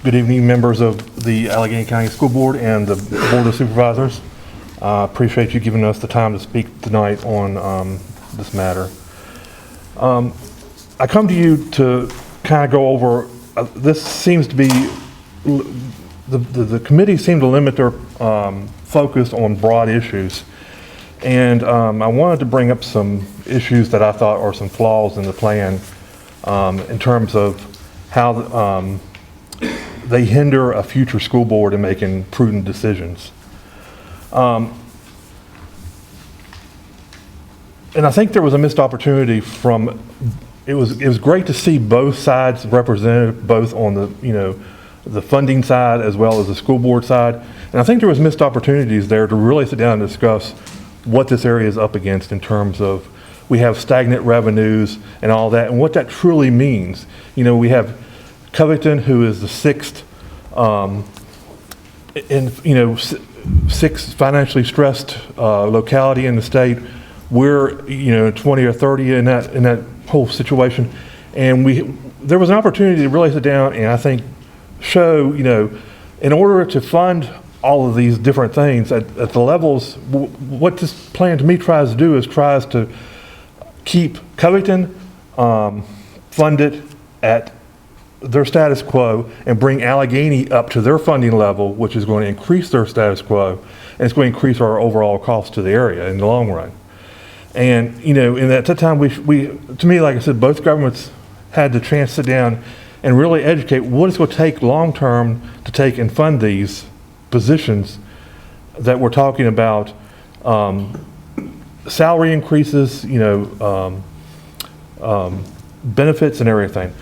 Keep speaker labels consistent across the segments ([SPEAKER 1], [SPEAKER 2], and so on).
[SPEAKER 1] Good evening, members of the Alleghany County School Board and the Board of Supervisors. Appreciate you giving us the time to speak tonight on this matter. I come to you to kind of go over, this seems to be, the committee seemed to limit their focus on broad issues. And I wanted to bring up some issues that I thought are some flaws in the plan in terms of how they hinder a future school board in making prudent decisions. And I think there was a missed opportunity from, it was great to see both sides represented, both on the funding side as well as the school board side. And I think there was missed opportunities there to really sit down and discuss what this area is up against in terms of, we have stagnant revenues and all that, and what that truly means. We have Covington, who is the sixth financially stressed locality in the state. We're 20 or 30 in that whole situation, and there was an opportunity to really sit down and I think show in order to fund all of these different things at the levels, what this plan to me tries to do is tries to keep Covington funded at their status quo and bring Alleghany up to their funding level, which is going to increase their status quo, and it's going to increase our overall cost to the area in the long run. And at that time, we to me, like I said, both governments had the chance to sit down and really educate what it's going to take long term to take and fund these positions that we're talking about, salary increases, benefits and everything.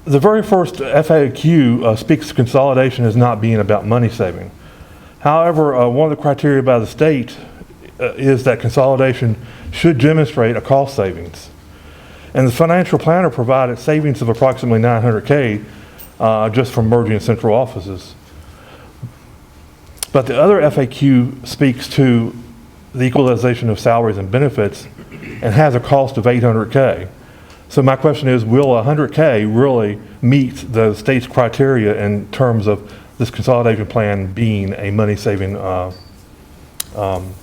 [SPEAKER 1] The very first FAQ speaks to consolidation as not being about money saving. However, one of the criteria by the state is that consolidation should demonstrate a cost savings. And the financial planner provided savings of approximately $900K just from merging central offices. But the other FAQ speaks to the equalization of salaries and benefits and has a cost of $800K. So my question is, will $100K really meet the state's criteria in terms of this consolidation plan being a money-saving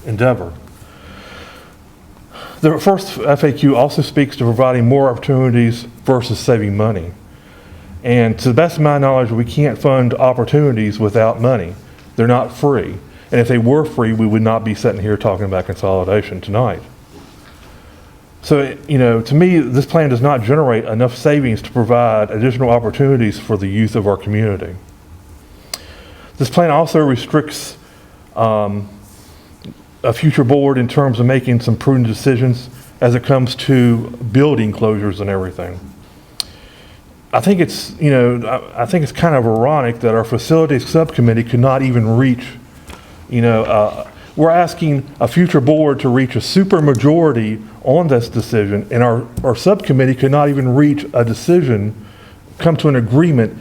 [SPEAKER 1] endeavor? The first FAQ also speaks to providing more opportunities versus saving money. And to the best of my knowledge, we can't fund opportunities without money. They're not free. And if they were free, we would not be sitting here talking about consolidation tonight. So, to me, this plan does not generate enough savings to provide additional opportunities for the youth of our community. This plan also restricts a future board in terms of making some prudent decisions as it comes to building closures and everything. I think it's kind of ironic that our facilities subcommittee could not even reach, we're asking a future board to reach a super majority on this decision, and our subcommittee could not even reach a decision, come to an agreement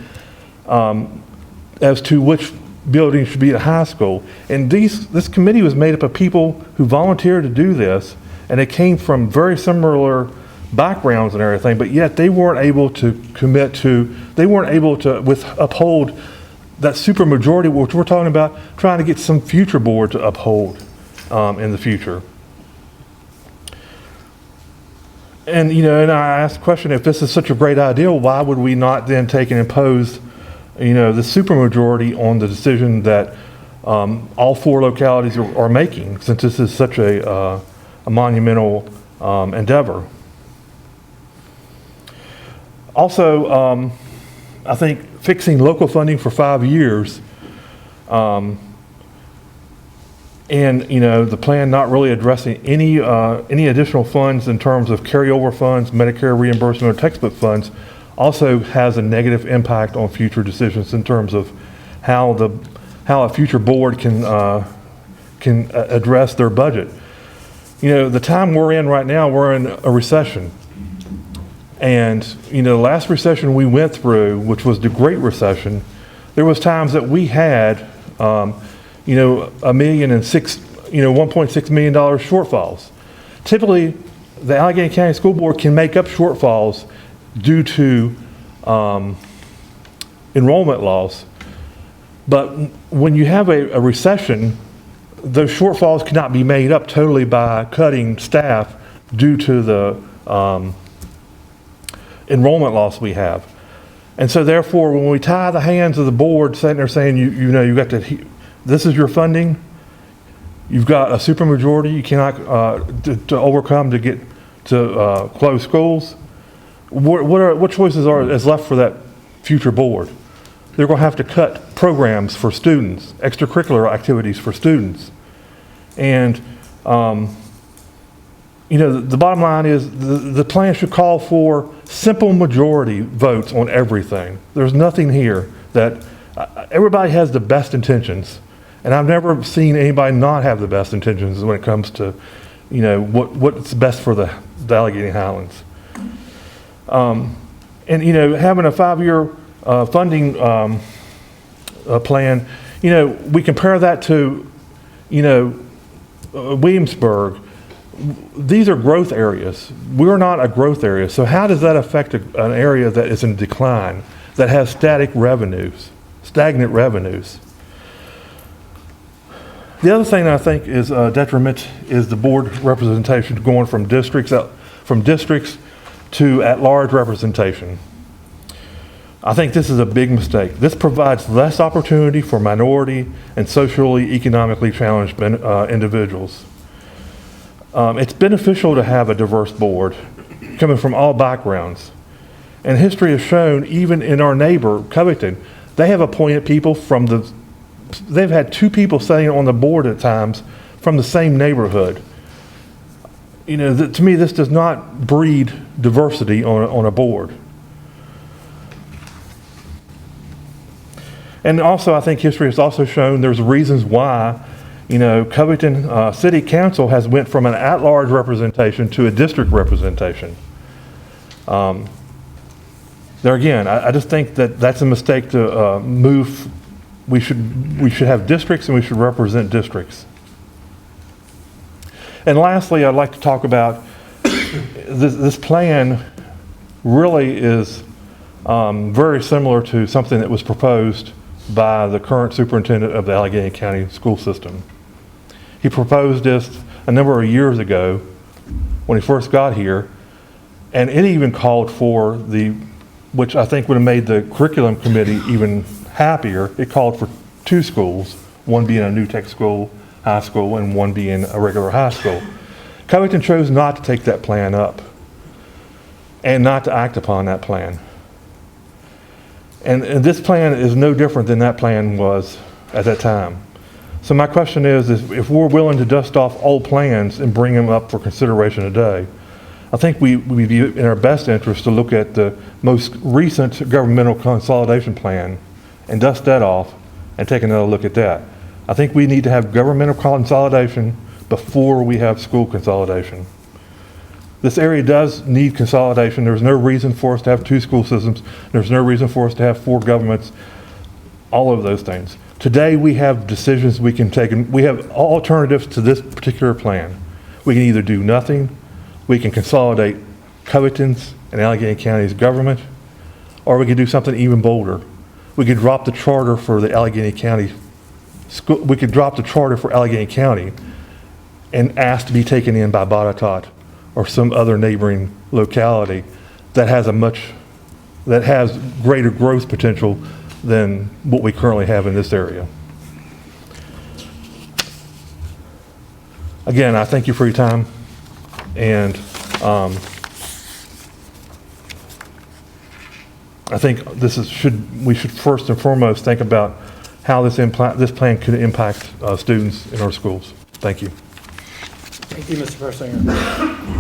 [SPEAKER 1] as to which building should be at high school. And this committee was made up of people who volunteered to do this, and they came from very similar backgrounds and everything, but yet they weren't able to uphold that super majority, which we're talking about trying to get some future board to uphold in the future. And and I asked the question, if this is such a great idea, why would we not then take and impose the supermajority on the decision that all four localities are making, since this is such a monumental endeavor? Also, I think fixing local funding for 5 years and the plan not really addressing any additional funds in terms of carryover funds, Medicare reimbursement, or textbook funds also has a negative impact on future decisions in terms of how a future board can address their budget. The time we're in right now, we're in a recession. And the last recession we went through, which was the Great Recession, there was times that we had $1.6 million shortfalls. Typically, the Alleghany County School Board can make up shortfalls due to enrollment loss. But when you have a recession, those shortfalls cannot be made up totally by cutting staff due to the enrollment loss we have. And so therefore, when we tie the hands of the board sitting there saying, you know, you got to, this is your funding, you've got a supermajority you cannot, to overcome to get to close schools, what choices is left for that future board? They're going to have to cut programs for students, extracurricular activities for students. And, you know, the bottom line is the plan should call for simple majority votes on everything. There's nothing here that, everybody has the best intentions. And I've never seen anybody not have the best intentions when it comes to, you know, what's best for the Alleghany Highlands. And, you know, having a 5-year funding plan, you know, we compare that to, you know, Williamsburg. These are growth areas. We're not a growth area. So how does that affect an area that is in decline, that has stagnant revenues? The other thing that I think is a detriment is the board representation going from districts to at-large representation. I think this is a big mistake. This provides less opportunity for minority and socially, economically challenged individuals. It's beneficial to have a diverse board coming from all backgrounds. And history has shown, even in our neighbor, Covington, they have appointed people they've had 2 people sitting on the board at times from the same neighborhood. You know, to me, this does not breed diversity on a board. And also, I think history has also shown there's reasons why, you know, Covington City Council has went from an at-large representation to a district representation. There again, I just think that that's a mistake to move. We should have districts and we should represent districts. And lastly, I'd like to talk about this plan really is very similar to something that was proposed by the current superintendent of the Alleghany County School System. He proposed this a number of years ago when he first got here, and it even called for which I think would have made the curriculum committee even happier. It called for 2 schools, one being a new tech school, high school, and one being a regular high school. Covington chose not to take that plan up and not to act upon that plan. And this plan is no different than that plan was at that time. So my question is if we're willing to dust off old plans and bring them up for consideration today, I think we'd be in our best interest to look at the most recent governmental consolidation plan and dust that off and take another look at that. I think we need to have governmental consolidation before we have school consolidation. This area does need consolidation. There's no reason for us to have 2 school systems. There's no reason for us to have 4 governments, all of those things. Today we have decisions we can take, and we have alternatives to this particular plan. We can either do nothing, we can consolidate Covington's and Alleghany County's government, or we could do something even bolder. We could drop the charter for the Alleghany County school. We could drop the charter for Alleghany County and ask to be taken in by Botetourt or some other neighboring locality that has greater growth potential than what we currently have in this area. Again, I thank you for your time, and I think we should first and foremost think about how this plan could impact students in our schools. Thank you.
[SPEAKER 2] Thank you, Mr. Persinger.